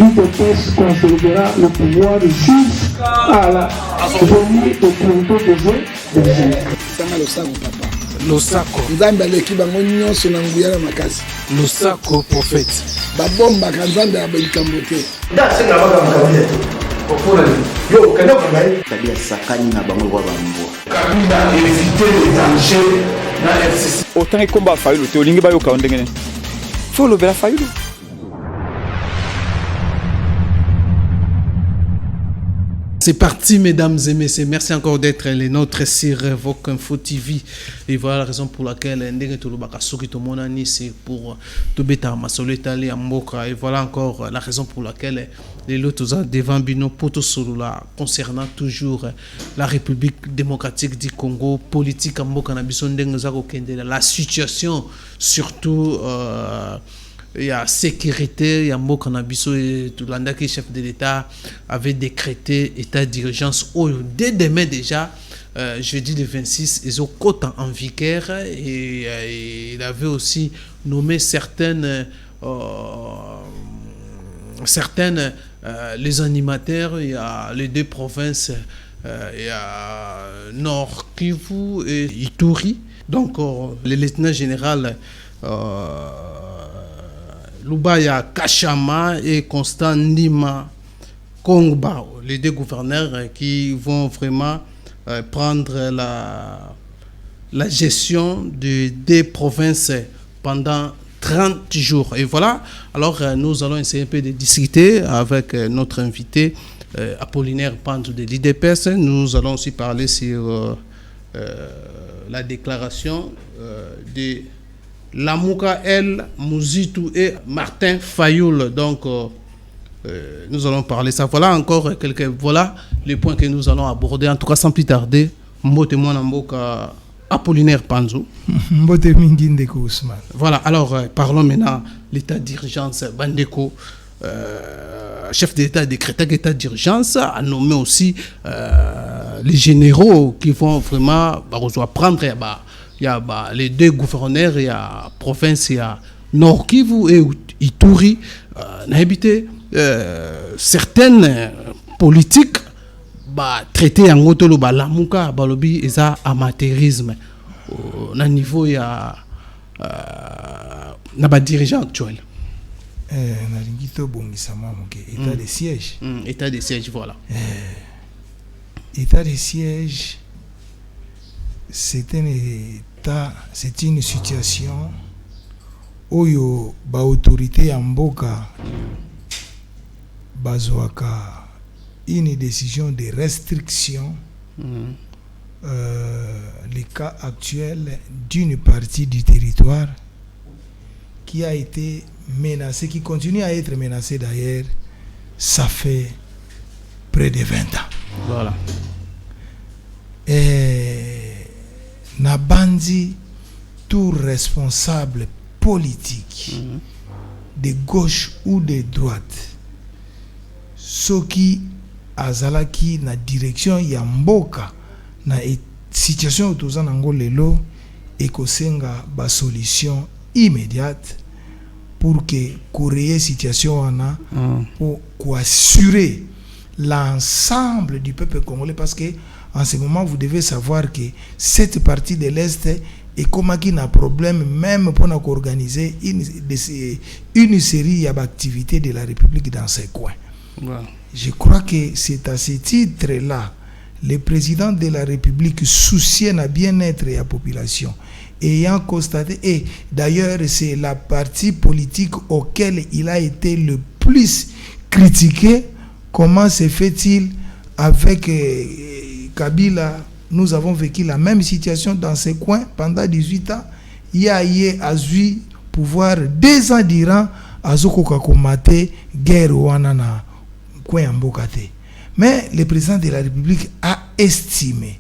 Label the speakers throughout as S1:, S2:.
S1: l'UDPS conservera le pouvoir jusqu'à la venue au printemps de juin.
S2: Losako
S3: nzambe aleki bango nyonso na nguya na makasi.
S2: Losako prophète
S3: babombaka nzambe ya likambo te.
S4: tabia sakani na bango kwa bambo
S5: kabila éviter les dangers na FCC
S6: autant ekomba fayulu te olingi bayoka ndengene fo lobela fayulu.
S7: C'est parti, mesdames et messieurs. Merci encore d'être les nôtres sur Voc Info TV. Et voilà la raison pour laquelle c'est pour Tobeta Masoleta Mboka. Et voilà encore la raison pour laquelle les lotos devant Bino Poto Solula concernant toujours la République démocratique du Congo, politique Mboka la situation surtout. Il y a sécurité, il y a mot cannabiso et tout l'anda qui chef de l'État avait décrété état d'urgence dès demain déjà, jeudi le 26, ils ont côte en vigueur et il avait aussi nommé certaines les animateurs. Il y a les deux provinces, il y a Nord Kivu et Ituri. Donc le lieutenant général Lubaya Kachama et Constant Ndima Kongba, les deux gouverneurs qui vont vraiment prendre la gestion des provinces pendant 30 jours. Et voilà, alors nous allons essayer un peu de discuter avec notre invité Apollinaire Panzo de l'IDPS. Nous allons aussi parler sur la déclaration de Lamuka El Mouzitou et Martin Fayoul. Donc nous allons parler ça. Voilà encore voilà les points que nous allons aborder. En tout cas, sans plus tarder, Mbote Mboka Apollinaire Panzo.
S3: Mbote Mingindeko Ousmane.
S7: Voilà, alors parlons maintenant l'état d'urgence. Bandeko, chef d'État, décrété l'état d'urgence, a nommé aussi les généraux qui vont vraiment prendre. Il y a les deux gouverneurs, il y a province, il y a Nord Kivu et Ituri. N'habité certaines politiques traitées en gotolo lamuka balobi eza amateurisme. Au niveau il y a na dirigeant actuel.
S3: Naringito bongisama moke état de siège.
S7: État de siège, voilà.
S3: État de siège, c'est une situation où l'autorité en Mboka bazwaka une décision de restriction le cas actuel d'une partie du territoire qui a été menacée, qui continue à être menacée d'ailleurs, ça fait près de 20 ans.
S7: Voilà.
S3: Et Nabandi, tout responsable politique de gauche ou de droite, ceux qui azalaki na direction ya mboka na situation autoza nango lelo ekosenga ba solution immédiate pour que créer situation wana pour assurer l'ensemble du peuple congolais, parce que en ce moment vous devez savoir que cette partie de l'Est est comme qui n'a problème même pour organiser une série d'activités de la République dans ces coins. Wow. Je crois que c'est à ce titre-là le président de la République soucié na bien-être de la population, ayant constaté, et d'ailleurs c'est la partie politique auquel il a été le plus critiqué. Comment se fait-il avec Kabila? Nous avons vécu la même situation dans ces coins pendant 18 ans. Il y a eu pouvoir 2 ans d'Iran à Zokokakomate, guerre Wanana, coin Mbokate. Mais le président de la République a estimé,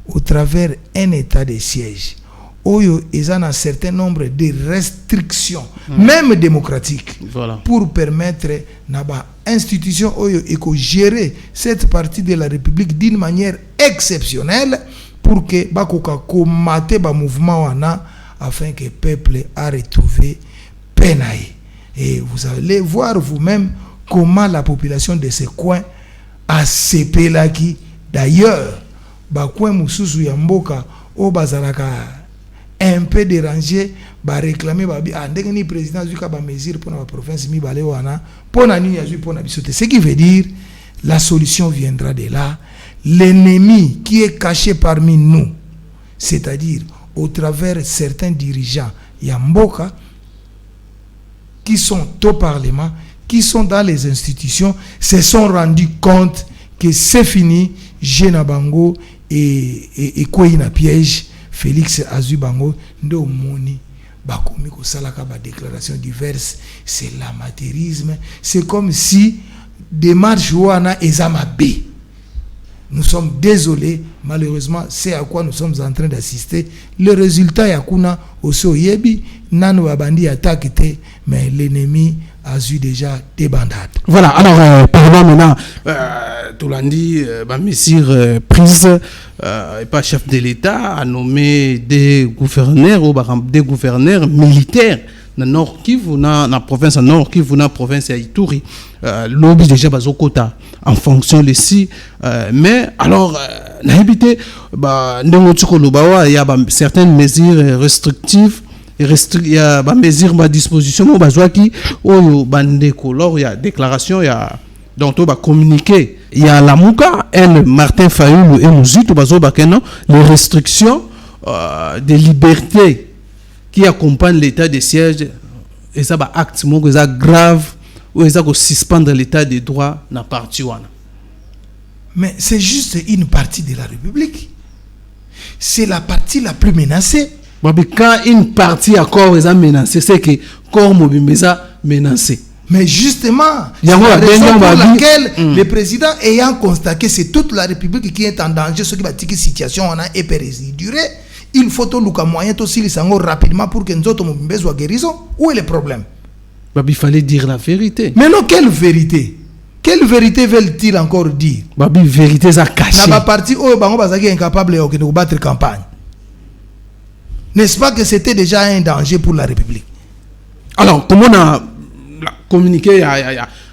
S3: au travers un état de siège, où il y a un certain nombre de restrictions, même démocratiques, voilà, pour permettre à institution de gérer cette partie de la République d'une manière exceptionnelle pour que bakoka komate ba mouvement wana afin que le peuple a retrouvé peine. Et vous allez voir vous-même comment la population de ce coin a sepelaki. D'ailleurs, bakwe mususu ya mboka o bazalaka un peu dérangé ba réclamer ba ndenge ni président zuka ba mesure pour la province mi balé wana pour na nini azu pour na bisote. Ce qui veut dire la solution viendra de là. L'ennemi qui est caché parmi nous, c'est-à-dire au travers certains dirigeants ya mboka qui sont au Parlement, qui sont dans les institutions, se sont rendus compte que c'est fini. Jenabango et Kouina piège Félix Azubango ndo moni bakomi ko salaka ba déclaration diverses, c'est l'amateurisme, c'est comme si démarche wana ezama B. Nous sommes désolés, malheureusement, c'est à quoi nous sommes en train d'assister. Le résultat yakuna oso yebi nanu babandi attaque te, mais l'ennemi a eu déjà des bandades.
S7: Voilà, alors parlons maintenant, Toulandi, mesure prise, et pas chef de l'État, a nommé des gouverneurs ou des gouverneurs militaires dans le Nord Kivu, dans la province Nord Kivu, dans la province Ituri. L'objet déjà bazokota en fonction de si, mais alors, n'habité, il y a certaines mesures restrictives. Il y a des mesures à disposition, il y a déclaration, il y a donc on va communiquer. Il y a la Mouka, Martin Fayoulou et Mouzit, les restrictions de liberté qui accompagnent l'état de siège, et ça va acte grave, ou ça va suspendre l'état de droit dans la partie.
S3: Mais c'est juste une partie de la République. C'est la partie la plus menacée.
S7: Quand une partie encore est menacée, c'est que corps mobile est menacé.
S3: Mais justement, c'est la raison pour laquelle le président ayant constaté que c'est toute la République qui est en danger, ce qui va dire que la situation est pérésidurer, il faut tout le moyen aussi les rapidement pour que nous autres besoin guérison. Où est le problème?
S7: Il fallait dire la vérité.
S3: Mais non, quelle vérité? Quelle vérité veulent-ils encore dire?
S7: Babi vérité ça caché.
S3: La partie où Bango Bazaki est incapable de battre campagne. N'est-ce pas que c'était déjà un danger pour la République?
S7: Alors, comment on a communiqué,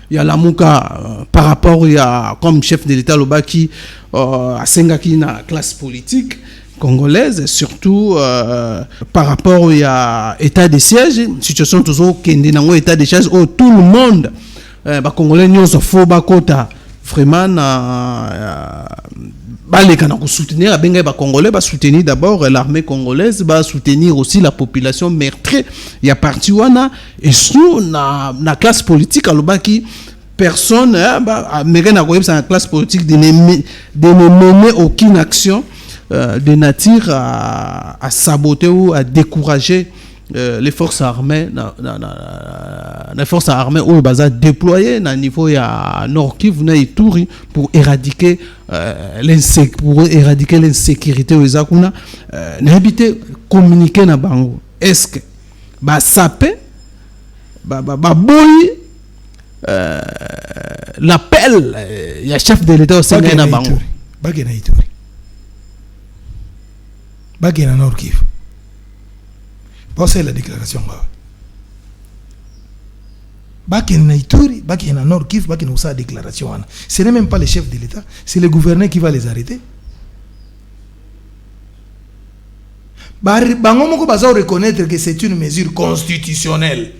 S7: il y a la Mouka par rapport, il y a comme chef de l'État Loba qui a Sengaki dans la classe politique congolaise, surtout par rapport il y a état de siège, situation toujours qui est dans état de siège où tout le monde, Congolais nous faut bakota vraiment soutenir les Congolais, soutenir d'abord l'armée congolaise, soutenir aussi la population meurtrie. Il y a parti et sous la classe politique alors qui personne la classe politique de ne mener aucune action de nature à saboter ou à décourager les forces armées, les forces armées où ils déployées au niveau de Nord Kivu na Ituri pour éradiquer l'insécurité aux Zakuna. N'habiter communiquer na bango. Est-ce que sapé boy l'appel il y a chef de l'État au Sénégal na bango.
S3: Bagena Ituri. Bagena Nord Kivu. C'est la déclaration. Bakena Ituri, Bakena Nord Kivu, Bakena Oussa déclaration. Ce n'est même pas le chef de l'État, c'est le gouverneur qui va les arrêter. Bango Baza reconnaître que c'est une mesure constitutionnelle.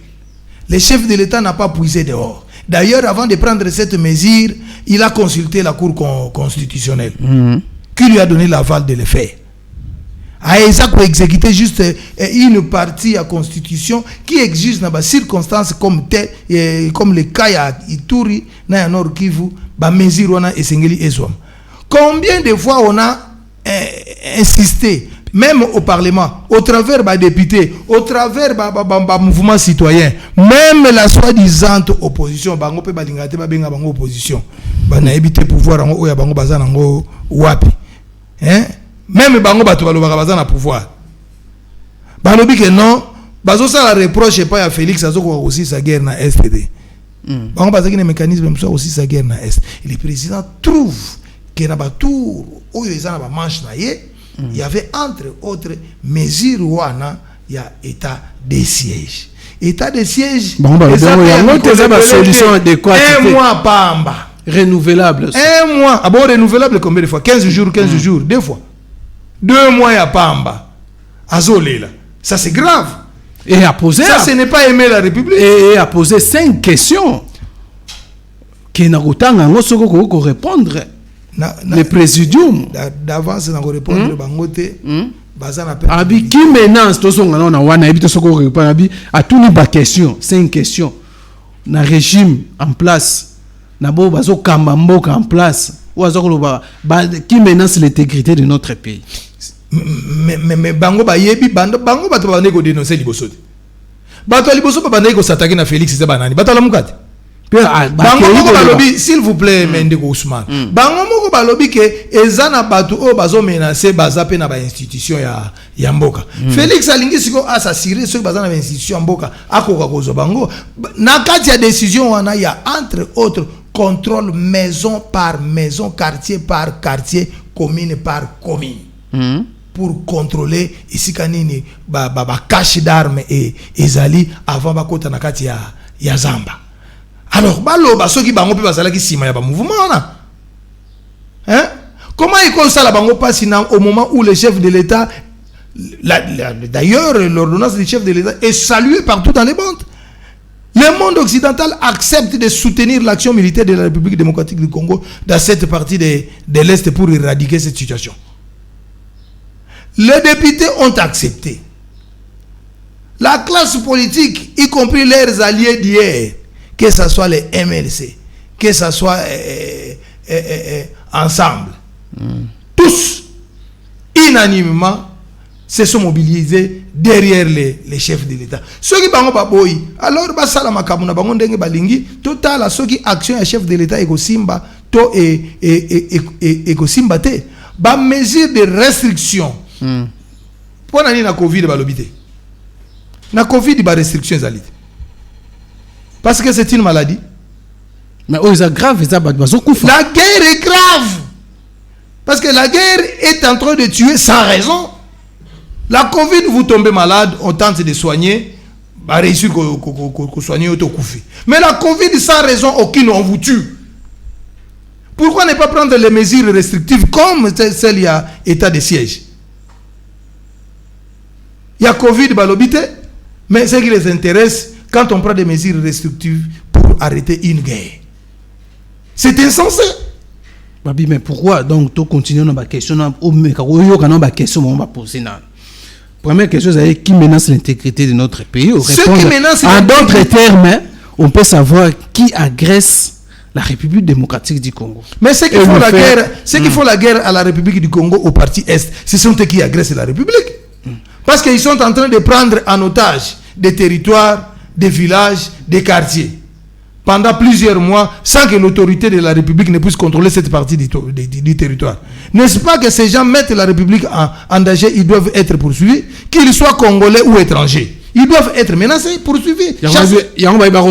S3: Le chef de l'État n'a pas puisé dehors. D'ailleurs, avant de prendre cette mesure, il a consulté la Cour constitutionnelle qui lui a donné l'aval de le faire. Aïsa pour exécuter juste une partie à constitution qui existe dans des circonstances comme le cas à Ituri, na Nord Kivu, ba mesure on a esengeli ezom. Combien de fois on a insisté, même au Parlement, au travers des députés, au travers des mouvements citoyens, même la soi-disant opposition, bango pe balingate ba benga bango opposition, ba na éviter pouvoir en oya bango bazana ngo wapi, hein? Même bango bato balobaka baza na pouvoir. Balobi que non, bazo ça la reproche pas à Félix azoko aussi sa guerre na STD. Bango bazaki na mécanisme soit aussi sa guerre na Est. Et le président trouve que na ba tour oyo ezana ba manche na ye, il y avait entre autres mesures wana ya état de siège. état de siège.
S7: Bon, bah, solution adéquate.
S3: Un mois pamba.
S7: Renouvelable.
S3: Un mois. Ah bon, renouvelable combien de fois? 15 jours, 15 jours, 2 fois. 2 mois à pamba. Azolela. Ça c'est grave.
S7: Et à poser.
S3: Ça, ce n'est pas aimer la République.
S7: Et à poser 5 questions. Qui n'a autant à répondre. Le présidium.
S3: D'avance, on répondre. Bangote.
S7: Abi qui menace tout son on a wana habite soko répondre abi à tout ni ba question 5 questions na régime en place na bo bazo kamba mboka en place ou azoko ba qui menace l'intégrité de notre pays.
S3: Mais bango ba yebi bango bato ba nego dénoncer liboso bato liboso ba nego s'attaquer na Félix c'est banani bato la mukati bango moko balobi s'il vous plaît Mendeko Ousmane bango moko balobi ke ezana bato o bazo menacer bazape na ba institution ya mboka Félix alingi siko assassiner ceux baza na institution mboka akoka kozo bango na kati ya décision wana ya entre autres contrôle maison par maison quartier par quartier commune par commune pour contrôler ici kanini ba cache d'armes et ezali avant bakota na kati ya Zamba. Alors, baloba ceux qui bango pe basala ki sima ya ba mouvement na. Hein? Comment ils comme ça la bango passe au moment où le chef de l'État d'ailleurs l'ordonnance du chef de l'État est saluée partout dans les bandes. Le monde occidental accepte de soutenir l'action militaire de la République démocratique du Congo dans cette partie de l'Est pour éradiquer cette situation. Les députés ont accepté. La classe politique, y compris leurs alliés d'hier, que ce soit les MLC, que ce soit ensemble, tous, unanimement, se sont mobilisés derrière les chefs de l'État. Ceux qui bango baboyi, alors basala makamuna bango ndenge balingi, total ceux qui action ya chef de l'État ego simba to ego simba te, ba mesure de restriction. Pour nani na Covid balobité. Na Covid ba restriction zalite. Parce que c'est une maladie.
S7: Mais c'est grave,
S3: la guerre est grave. Parce que la guerre est en train de tuer sans raison. La Covid, vous tombez malade, on tente de soigner, bah réussir que soigner ou koufi. Mais la Covid, sans raison aucune, on vous tue. Pourquoi ne pas prendre les mesures restrictives comme celle il y a état de siège? Il y a Covid, balobité, mais ce qui les intéresse, quand on prend des mesures restrictives pour arrêter une guerre. C'est insensé.
S7: Babi, mais pourquoi donc tu continues dans ma question? Première question, c'est qui menace l'intégrité de notre pays? En d'autres termes, on peut savoir qui agresse la République démocratique du Congo.
S3: Mais ceux qui font la guerre, ceux qui font la guerre à la République du Congo au parti Est, ce sont eux qui agressent la République. Parce qu'ils sont en train de prendre en otage des territoires, des villages, des quartiers, pendant plusieurs mois, sans que l'autorité de la République ne puisse contrôler cette partie du territoire. N'est-ce pas que ces gens mettent la République en danger? Ils doivent être poursuivis, qu'ils soient congolais ou étrangers. Ils doivent être menacés, poursuivis.
S7: Il va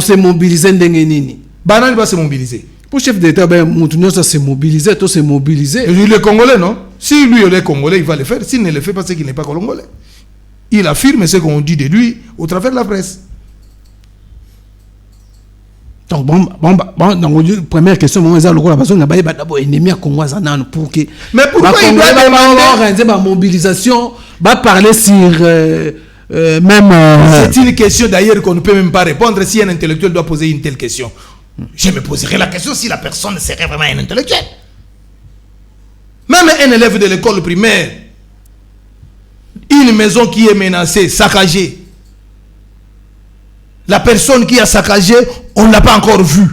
S7: se mobiliser.
S3: Banane va se mobiliser.
S7: Pour chef d'État, ça se mobiliser, tout se mobiliser.
S3: Il est congolais, non? Si lui il est congolais, il va le faire. S'il ne le fait pas, c'est qu'il n'est pas congolais. Il affirme ce qu'on dit de lui au travers de la presse.
S7: Donc, donc, première question, pour que.
S3: Mais pourquoi il doit demander
S7: la mobilisation, va parler sur même.
S3: C'est une question d'ailleurs qu'on ne peut même pas répondre si un intellectuel doit poser une telle question. Je me poserai la question si la personne serait vraiment un intellectuel. Même un élève de l'école primaire, une maison qui est menacée, saccagée. La personne qui a saccagé, on ne l'a pas encore vue.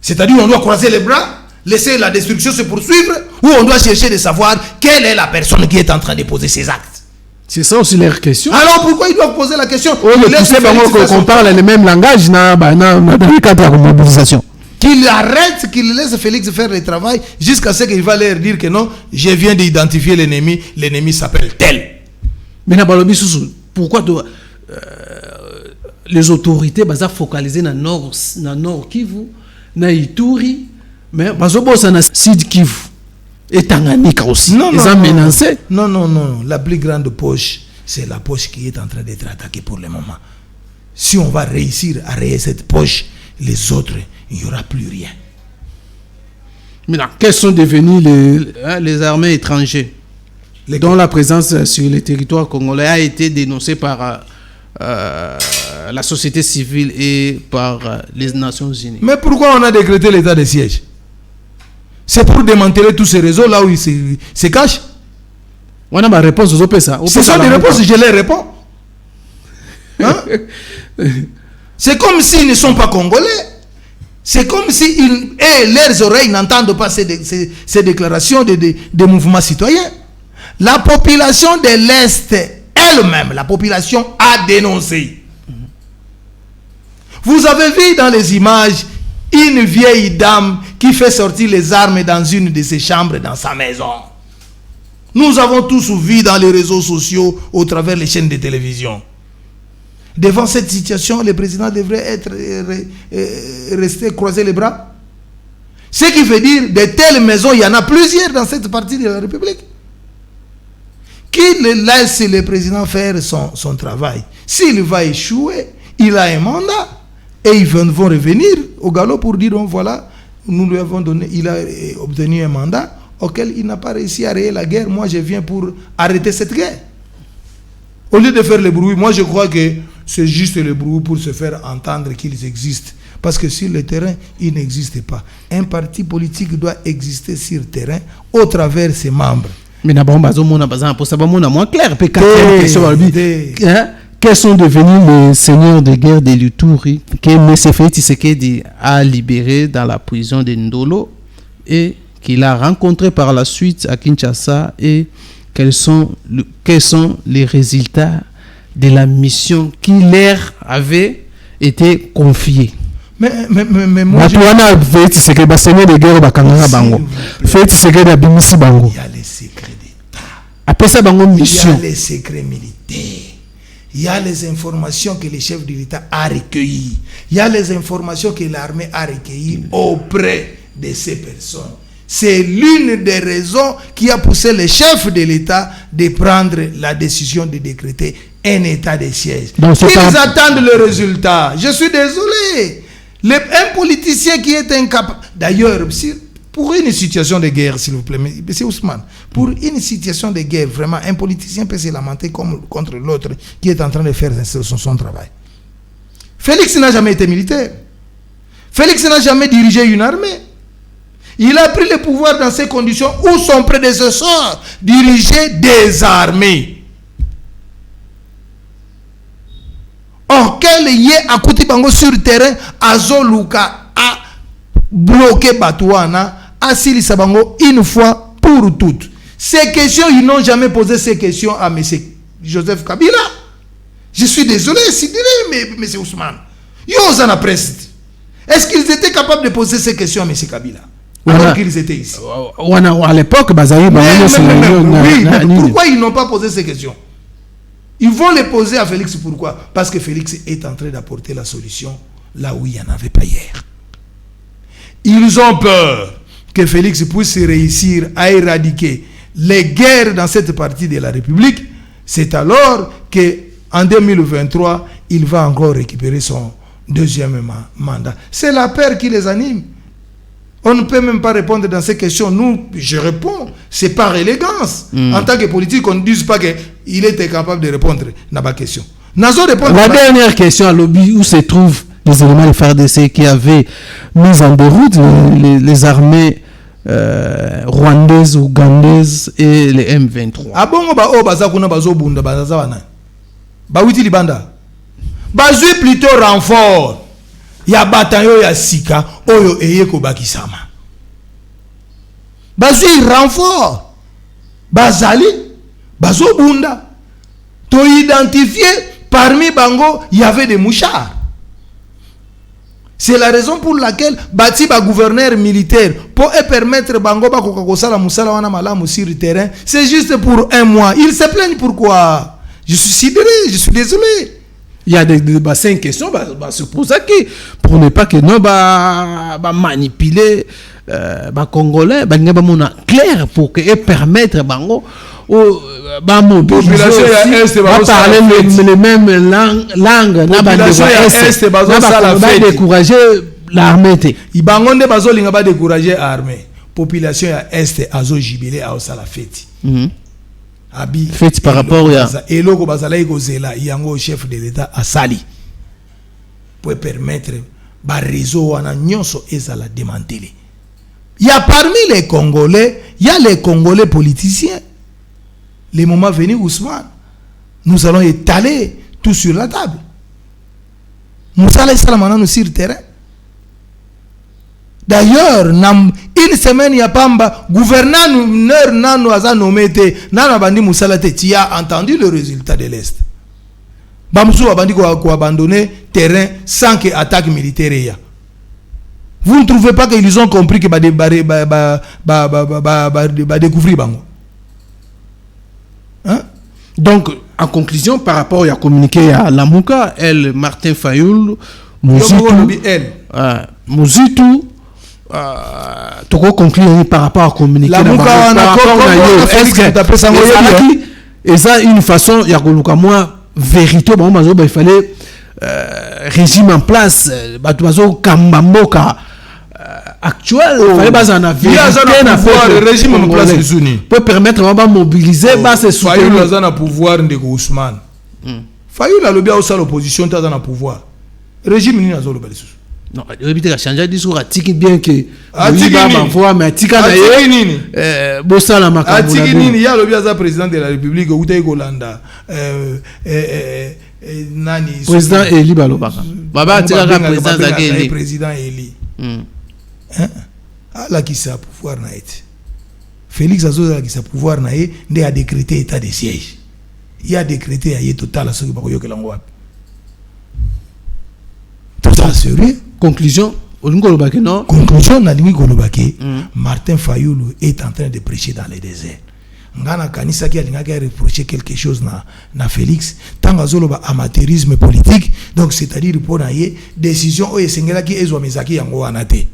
S3: C'est-à-dire on doit croiser les bras, laisser la destruction se poursuivre, ou on doit chercher de savoir quelle est la personne qui est en train de poser ces actes.
S7: C'est ça aussi leur question.
S3: Alors pourquoi ils doivent poser la question?
S7: Qu'on parle le même langage dans le cadre de la mobilisation.
S3: Qu'il arrête, qu'il laisse Félix faire le travail jusqu'à ce qu'il va leur dire que non, je viens d'identifier l'ennemi s'appelle tel.
S7: Mais pourquoi les autorités sont focalisées dans le nord Kivu, dans Ituri, mais dans Sud Kivu et Tanganyika aussi. Ils ont menacé.
S3: Non. La plus grande poche, c'est la poche qui est en train d'être attaquée pour le moment. Si on va réussir à rayer cette poche, les autres, il n'y aura plus rien.
S7: Maintenant, quels sont devenus les armées étrangères dont la présence sur le territoire congolais a été dénoncée par la société civile et par les Nations Unies?
S3: Mais pourquoi on a décrété l'état de siège? C'est pour démanteler tous ces réseaux là où ils se cachent.
S7: On a ma réponse aux OPSA.
S3: Ce sont des réponses, je les réponds. Hein? C'est comme s'ils ne sont pas congolais. C'est comme si leurs oreilles n'entendent pas ces déclarations de mouvements citoyens. La population de l'Est elle-même, la population a dénoncé. Vous avez vu dans les images une vieille dame qui fait sortir les armes dans une de ses chambres dans sa maison. Nous avons tous vu dans les réseaux sociaux, au travers les chaînes de télévision. Devant cette situation, le président devrait rester croiser les bras. Ce qui veut dire, de telles maisons, il y en a plusieurs dans cette partie de la République. Qu'il laisse le président faire son travail. S'il va échouer, il a un mandat. Et ils vont revenir au galop pour dire, donc voilà, nous lui avons donné, il a obtenu un mandat auquel il n'a pas réussi à rayer la guerre. Moi, je viens pour arrêter cette guerre. Au lieu de faire le bruit, moi je crois que c'est juste le bruit pour se faire entendre qu'ils existent. Parce que sur le terrain, ils n'existent pas. Un parti politique doit exister sur le terrain au travers ses membres.
S7: Mais d'abord, pour savoir moins clair. Quels sont devenus les seigneurs de guerre de l'Ituri que M. Félix Tshisekedi a libérés dans la prison de Ndolo et qu'il a rencontré par la suite à Kinshasa, et quels sont les résultats de la mission qui leur avait été confiée?
S3: Mais moi, il y
S7: a les secrets d'État. Après ça, il y a
S3: les secrets militaires. Il y a les informations que le chef de l'État a recueillies. Il y a les informations que l'armée a recueillies auprès de ces personnes. C'est l'une des raisons qui a poussé le chef de l'État de prendre la décision de décréter un état de siège. Ils attendent le résultat. Je suis désolé. Un politicien qui est incapable... D'ailleurs, pour une situation de guerre, s'il vous plaît, M. Ousmane, pour une situation de guerre, vraiment, un politicien peut se lamenter contre l'autre qui est en train de faire son travail. Félix n'a jamais été militaire. Félix n'a jamais dirigé une armée. Il a pris le pouvoir dans ces conditions où son prédécesseur dirigeait des armées. Or, quel yé a Kouti Bango sur le terrain, Azoluka a bloqué Batouana, a Sili Sabango une fois pour toutes. Ces questions, ils n'ont jamais posé ces questions à M. Joseph Kabila. Je suis désolé, mais M. Ousmane. Yozana Prest. Est-ce qu'ils étaient capables de poser ces questions à M. Kabila? Alors qu'ils étaient ici.
S7: À l'époque,
S3: pourquoi ils n'ont pas posé ces questions? Ils vont les poser à Félix. Pourquoi? Parce que Félix est en train d'apporter la solution là où il n'y en avait pas hier. Ils ont peur que Félix puisse réussir à éradiquer les guerres dans cette partie de la République. C'est alors qu'en 2023, il va encore récupérer son deuxième mandat. C'est la peur qui les anime. On ne peut même pas répondre dans ces questions. Nous, je réponds, c'est par élégance. En tant que politique, on ne dise pas qu'il était capable de répondre à ma question. La
S7: dernière question à l'objet, où se trouvent les éléments de FARDC qui avaient mis en déroute les armées rwandaises, ougandaises et les M23.
S3: Ah bon, plutôt renfort. Il y a bataillon ya sika oyo eyeko bakisama. Bazui renfort. Bazali bazo bunda. To identifier parmi bango il y avait des mouchards. C'est la raison pour laquelle bati ba gouverneur militaire pour permettre bango ba kokosala musala wana malamu sur le terrain, c'est juste pour un mois. Ils se plaignent pourquoi? Je suis sidéré, je suis désolé.
S7: Il y a des 5 questions, c'est pour ça que, pour ne pas que nous manipuler Congolais, clair pour que permettre bango
S3: population ya est
S7: va parler les mêmes langues
S3: population ya est bazosala fête
S7: décourager l'armée te
S3: ibango nde bazolinga ba décourager armée population ya est azo jubilé aosala fête abi
S7: fête par rapport ya
S3: eloko bazala kozela yango chef de l'état asali pour permettre ba réseau wana nyonso ezala démantelé. Il y a parmi les Congolais, il y a les Congolais politiciens. Les moments venus, Ousmane, nous allons étaler tout sur la table. Nous allons maintenant sur le terrain. D'ailleurs, une semaine, il n'y a pas de gouverneur, nous avons nommé, tu as entendu le résultat de l'Est. Bamsou a abandonné le terrain sans que attaque militaire. Vous ne trouvez pas qu'ils ont compris que découvrir bango? Hein?
S7: Donc, en conclusion, par rapport à communiqué à Lamuka, Martin Fayoul, Mouzitou, tu peux conclure par rapport à communiquer
S3: Lamuka,
S7: et ça, une façon, il y a moi vérité, il fallait régime en place, Kambamboka actuel, il fallait pas en avoir
S3: le régime en place
S7: pour permettre de mobiliser ce soutien.
S3: Fayoul a un pouvoir de Ousmane. Fayoul a le bien aussi l'opposition dans un pouvoir. Régime ni azolo balisu.
S7: Non, il a changé de discours à tiki bien que mais tika na ye bosala makambo.
S3: Atiki nini ya le bien président de la République Utay Golanda nani
S7: président Eli Balobaka. Baba tika président
S3: président Eli. Là qui ça pouvoir na été. Félix Azoza qui ça pouvoir na ye ndé a décrété état de siège. Il a décrété aye total à ce que bakoyo ke lango. Tout ça sérieux.
S7: Conclusion, non.
S3: Conclusion na lingi kolobaki Martin Fayoulou est en train de prêcher dans le désert. Ngana kanisa ki alinga ki reprocher quelque chose na Félix tant azoloba amateurisme politique donc c'est-à-dire pour na ye décision o esengela ki ezwa mezaki yango wana te.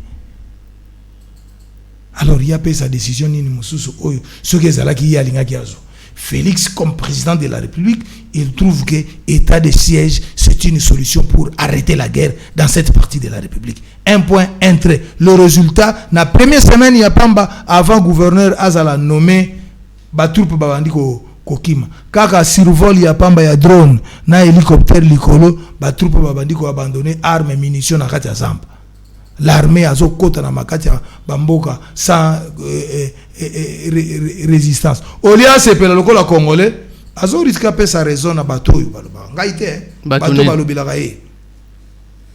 S3: Alors il y a pas sa décision ni mususu oyo ce que ezalaki alinga ki azo. Félix, comme président de la République, il trouve que l'état de siège, c'est une solution pour arrêter la guerre dans cette partie de la République. Un point, un trait. Le résultat, la première semaine, il y a pas avant gouverneur Azala nommé Batroupe Babandi Kokima. Kaka survol, il y a pas il y a drone, na hélicoptère Likolo, Batroupe Babandi ko abandonné armes et munitions dans Katia Zamba. L'armée a zokota na Makatia Bamboka sans résistance. Au lieu de se faire le Congolais, azo risque de sa raison na bateau baloba. Ngaite bateau balobela kaye.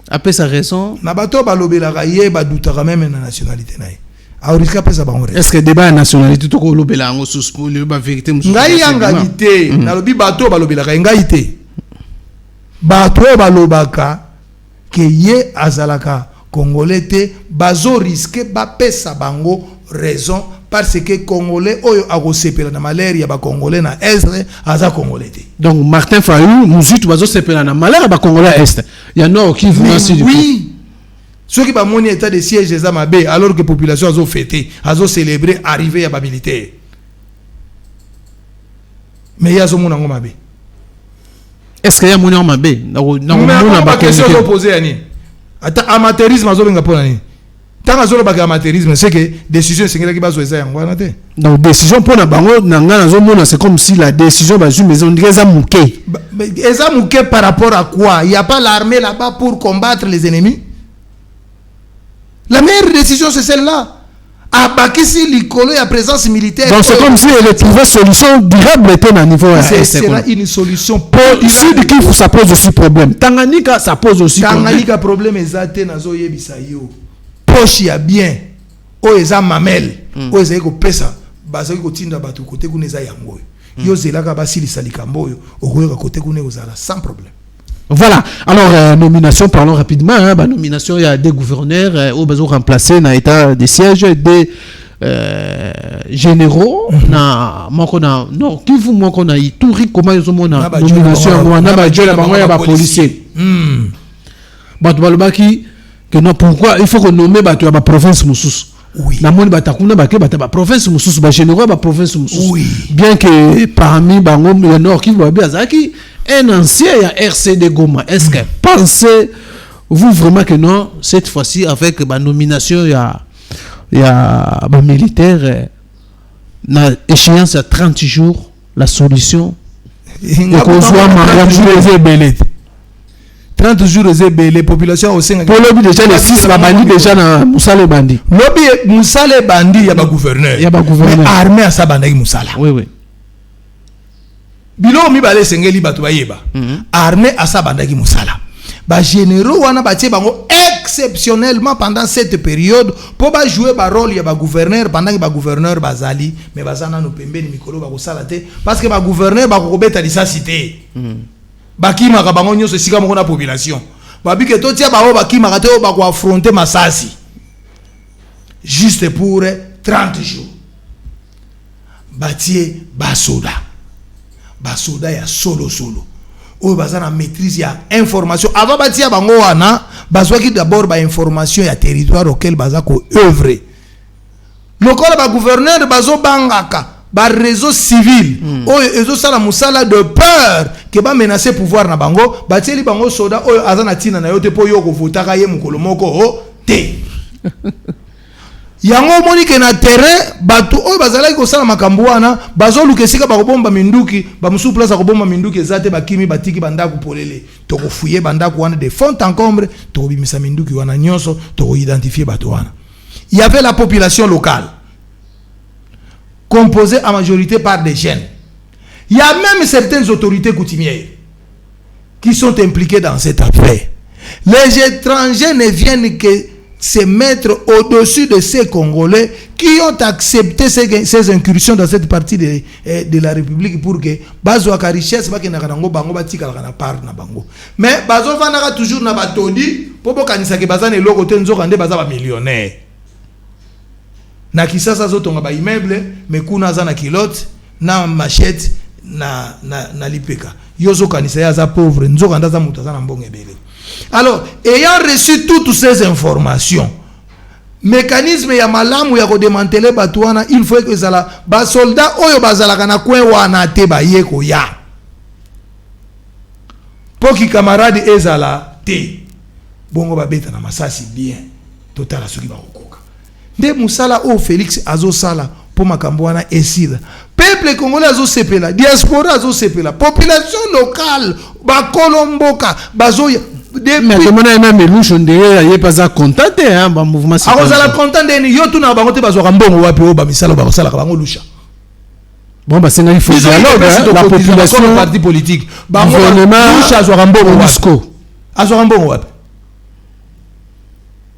S7: Après sa raison,
S3: na bateau balobela kaye baduta même na nationalité naye. A risque de sa bango.
S7: Est-ce que débat nationalité to ko lobela ngo sous le ba vérité musu.
S3: Ngai ngalité na lobi bateau balobela kaye ngaite. Bateau balobaka ke ye azalaka Congolais te bazo risque ba pesa bango raison parce que Congolais oyo agosepela na malheur ya ba Congolais na est aza Congolais te.
S7: Donc Martin Fayoulou nous tout bazo sepela na malheur ba Congolais est. Il y a nord qui vient aussi.
S3: Oui. Ceux qui ba moni état de siège des Amabé alors que population azo fêter, azo célébrer arrivée ya ba militaire. Mais ya zo mona ngoma be.
S7: Est-ce qu'il y a moni ngoma be?
S3: Na ba question opposée ani. Amateurisme azobenga pona ni. Tant azoloba amateurisme c'est que décision sengela ki bazoeza yango wana te.
S7: Donc décision pona bango nanga nazomona c'est comme si la décision ba ju maison ndeza muke.
S3: Eza muke par rapport à quoi? Il y a pas l'armée là-bas pour combattre les ennemis. La meilleure décision c'est celle-là. Abakisi likolo ya présence militaire.
S7: Donc c'est comme si elle trouvait solution durable au niveau
S3: c'est une solution
S7: sud qui ça pose aussi problème. Tanganyika ça pose aussi problème.
S3: Tanganyika problème ezate nazo yebisa yo. Poche ya bien o eza mamel o eza ko pesa bazaki ko tinda batu côté kuneza yango. Yo zelaka basilisa likambo yo okoyoka côté kune ozala sans problème.
S7: Voilà. Alors, nomination, parlons rapidement. Nomination, il y a des gouverneurs au besoin remplacer dans l'état de siège, des généraux. Non, qui vous manque on a tout riche comment ils ont nomination, on a policier. Que non, pourquoi il faut qu'on nomme la province Moussous.
S3: Oui.
S7: Na moni batakuna bake ba province mususu ba généraux ba province mususu.
S3: Oui.
S7: Bien que parmi bango le Nord Kivu ba Azaki un ancien ya RCD Goma. Est-ce que pensez-vous vraiment que non cette fois-ci avec ba nomination ya ba militaire na échéance à 30 jours la solution
S3: et qu'on soit mariage 30 jours les populations au sein
S7: pour lobby déjà les 6 babandi déjà na musala bandi
S3: lobby musala bandi ya ba gouverneur mais armée à sa bandi musala
S7: oui
S3: bilo mi balé sengeli batu bayeba armée à sa bandi musala ba généraux wana batie bango exceptionnellement pendant cette période pour ba jouer ba rôle ya ba gouverneur pendant que ba gouverneur bazali mais bazana no pembeni mikolo ba kosala te parce que ba gouverneur ba ko beta lisacité bakima ka bango nyoso sika moko na population babi ke to tia ba o bakima ka te o ba ko affronter masasi juste pour 30 jours batie basoda ya solo oyo baza na maîtrise ya information avant batia bango wana bazwaki d'abord ba information ya territoire auquel baza ko œuvrer lokola ba gouverneur bazo bangaka ba réseau civil oyo ezo sala musala de peur que ba menacer pouvoir na bango batieli bango soda oyo azana tina na yote po yo ko votaka ye mukolo moko te yango moni ke na terrain batu oyo bazalaki ko sala makambo wana bazo lukesika ba kobomba minduki ba musu place ko bomba minduki ezate bakimi batiki bandako polele to ko fouiller bandako wana de fond en comble to ko bimisa minduki wana nyonso to ko identifier batu wana. Il y avait la population locale composée en majorité par des jeunes. Il y a même certaines autorités coutumières qui sont impliquées dans cette affaire. Les étrangers ne viennent que se mettre au-dessus de ces Congolais qui ont accepté ces incursions dans cette partie de la République pour que bazo aka richesse ba kenaka nango bango batika na part na bango. Mais bazo vanaka toujours na batodi popo kanisa ke bazane loko te nzoka nde baza ba millionnaire. Na kisasa zotonga ba immeuble mais kuna za na kilote na machette na lipeka. Yozo kanisa ya za pauvre nzoka ndaza mutu za na mbonge bele. Alors, ayant reçu toutes ces informations, mécanisme ya malamu ya ko démanteler batouana, il faut que zala ba soldat oyo bazala kana kwen wana te ba yeko ya. Poki camarade ezala te. Bongo ba beta na masasi bien. Totala soki ba kokoka. Nde musala o Félix azo sala po makambo wana esida. Peuple congolais azo sepela, diaspora azo sepela, population locale ba kolomboka bazo
S7: mais demanda même Meloucho ndeye ye pas contenté hein ba mouvement
S3: c'est alors ça la contenté ni yo tuna bango te bazwa mbongo wapi o ba misala ba sala ka bango lusha
S7: bon bah c'est il faut dialogue la population
S3: parti politique ba
S7: gouvernement
S3: lusha azwa mbongo
S7: wasco
S3: azwa mbongo wapi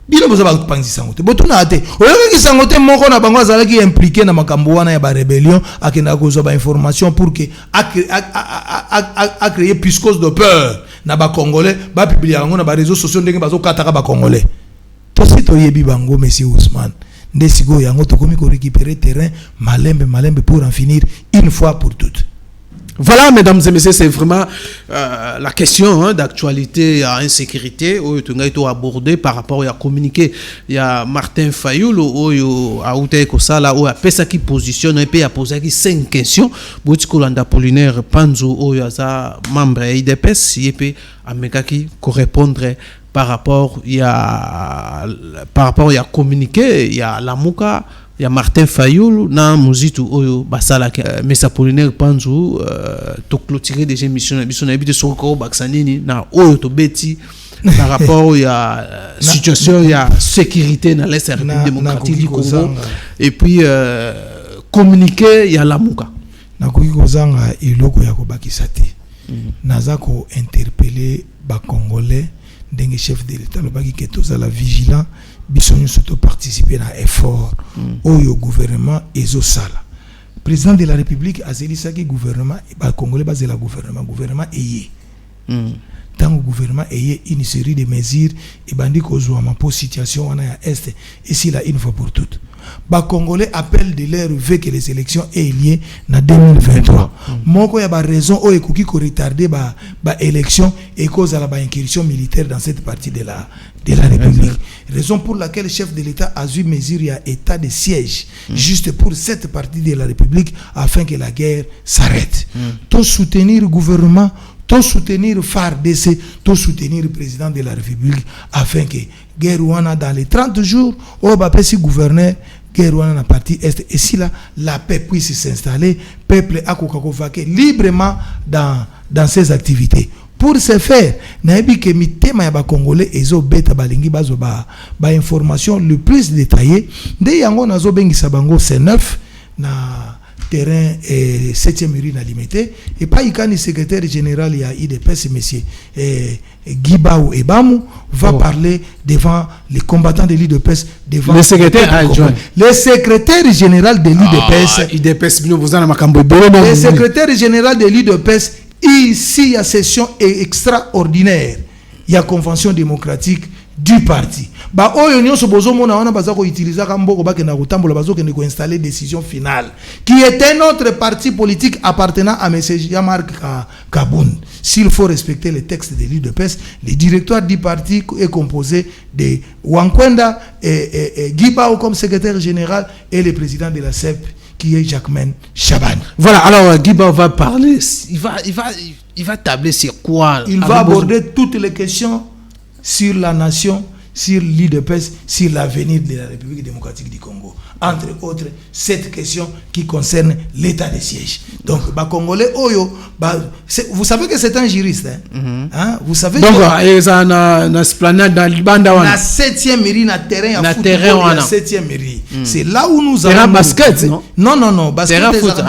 S3: bilo boza ba pangisa ngote botuna ate oyo ki sangote moko na bango azala ki impliqué na makambo wana ya ba rébellion akenda ko zo ba information pour que a créer psychose de peur na ba congolais ba publier yango na ba réseaux sociaux ndenge bazo kataka ba congolais to sito yebi bango monsieur Ousmane ndesigo yango to komi ko récupérer terrain malembe pour en finir une fois pour toutes.
S7: Voilà, mesdames et messieurs, c'est vraiment la question d'actualité à insécurité où tu as abordé par rapport à communiquer. Il y a Martin Fayoul où a outé que ça là où a pesa qui positionne et puis a posé 5 questions. Boutikolanda Apollinaire Panzo où il y a ça membre IDPS et puis Ameka qui répondre par rapport à communiquer, il y a Lamuka. Il y a Martin Fayoul na muzitu oyo basala mais Apollinaire Panzu to clôturer des émissions na habite sur ko baksanini na oyo to beti par rapport il y a situation il y a sécurité dans l'Est démocratique du Congo et puis communiquer il y a Lamuka
S3: na koki kozanga iloko ya kobakisati naza ko interpeller ba congolais ndenge chef de l'état lobaki ke tozala vigilant bisonyo surtout participer à effort oyo gouvernement ezo sala président de la république azelisaki gouvernement ba congolais bazela gouvernement eye tant que le gouvernement ait une série de mesures et bandi kozouama pour situation on a à est ici là une fois pour toutes. Les Congolais appellent de leur vœu que les élections aient lieu en 2023. Moko ya ba raison o ekoki ko retarder ba élection et cause à la incursion militaire dans cette partie de la République. Raison pour laquelle le chef de l'État a eu mesure à état de siège juste pour cette partie de la République afin que la guerre s'arrête. Tout soutenir le gouvernement, tout soutenir FARDC, tout soutenir le président de la République afin que guerre ouana dans les 30 jours au bapesi gouverneur guerre ouana na partie est et si là la paix puisse s'installer, peuple a kokako librement dans ses activités. Pour ce faire, naebi ke mitema ya ba Congolais ezo beta balingi bazo ba information le plus détaillé de yango nazo bengisa bango C9 na terrain 7e urine limité et pas ikani secrétaire général ya IDPS monsieur Guibao Ebamu va parler devant les combattants de l'IDPS devant
S7: le secrétaire adjoint
S3: le secrétaire général de l'IDPS
S7: IDPS bino bozana makambo ebele
S3: le secrétaire général de l'IDPS ici il y a session extraordinaire il y a convention démocratique du parti ba oyo nyonso bozomona wana bazako utiliser ka mboko bakena kotambola bazoko ne ko installer décision finale qui est un autre parti politique appartenant à M. Jean-Marc Kaboun. S'il faut respecter les textes de l'UDPS, le directoire du parti est composé de Wankwenda et Guibao comme secrétaire général et le président de la CEP qui est Jacquemain Chaban.
S7: Voilà, alors Guibao va parler, il va tabler sur quoi?
S3: Il va aborder toutes les questions sur la nation, sur l'IDPS, sur l'avenir de la République démocratique du Congo. Entre autres, cette question qui concerne l'état de siège. Donc, Congolais, vous savez que c'est un juriste. Hein? Vous savez
S7: donc,
S3: que
S7: na esplanade dans Libanda wana.
S3: La 7e mairie, na terrain
S7: na
S3: football,
S7: terrain
S3: la 7e mairie. C'est là où nous allons.
S7: Terrain basket, non?
S3: Non, basket
S7: terrain foot.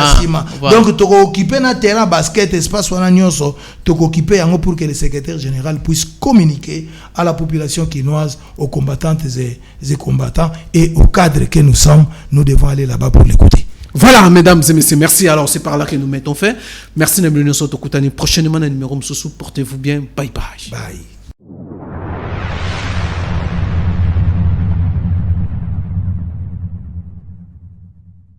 S3: Voilà. Donc, tu vas occuper un terrain basket, espace wana nyonso, tu vas occuper yango pour que le secrétaire général puisse communiquer à la population quinoise, aux combattantes et combattants et au cadre que nous sommes. Nous devons aller là-bas pour l'écouter.
S7: Voilà, mesdames et messieurs, merci. Alors, c'est par là que nous mettons fin. Merci, Nemlunio Soto Koutani. Prochainement, un numéro Moussou. Portez-vous bien. Bye bye.
S3: Bye.